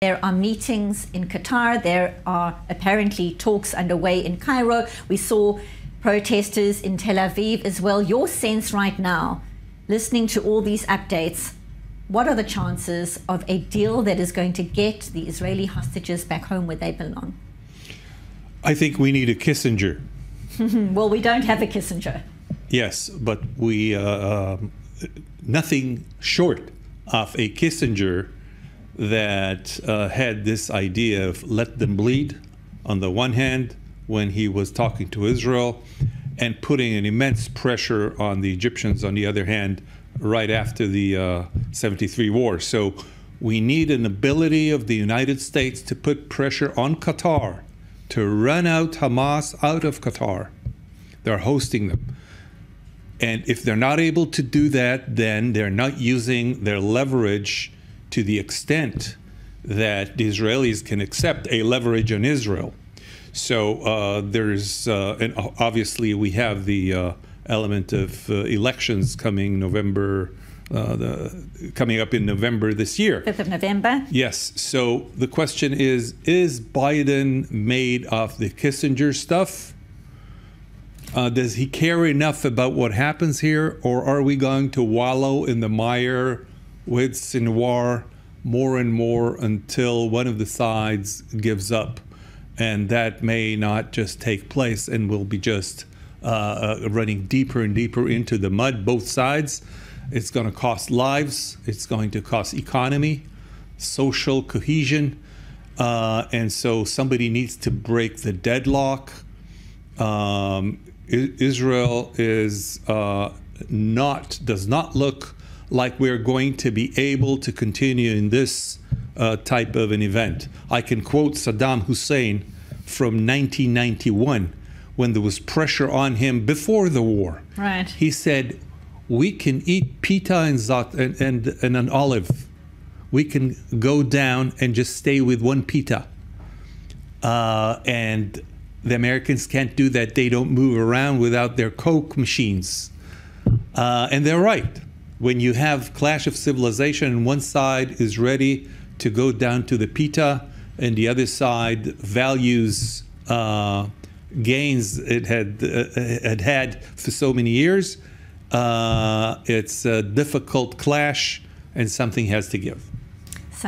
There are meetings in Qatar. There are apparently talks underway in Cairo. We saw protesters in Tel Aviv as well. Your sense right now, listening to all these updates, what are the chances of a deal that is going to get the Israeli hostages back home where they belong? I think we need a Kissinger. Well, we don't have a Kissinger. Yes, but we nothing short of a Kissinger that had this idea of let them bleed on the one hand when he was talking to Israel and putting an immense pressure on the Egyptians on the other hand right after the 73 war. So we need an ability of the United States to put pressure on Qatar to run out Hamas out of Qatar. They're hosting them. And if they're not able to do that, then they're not using their leverage to the extent that the Israelis can accept a leverage on Israel. So there's, and obviously we have the element of elections coming November, coming up in November this year. 5th of November? Yes. So the question is Biden made of the Kissinger stuff? Does he care enough about what happens here, or are we going to wallow in the mire with Sinwar more and more until one of the sides gives up? And that may not just take place and will be just running deeper and deeper into the mud, both sides. It's going to cost lives. It's going to cost economy, social cohesion. And so somebody needs to break the deadlock. Israel is does not look like we're going to be able to continue in this type of an event. I can quote Saddam Hussein from 1991 when there was pressure on him before the war. Right. He said, we can eat pita and an olive. We can go down and just stay with one pita. And the Americans can't do that. They don't move around without their Coke machines. And they're right. When you have clash of civilization and one side is ready to go down to the pita and the other side values gains it had for so many years, it's a difficult clash and something has to give.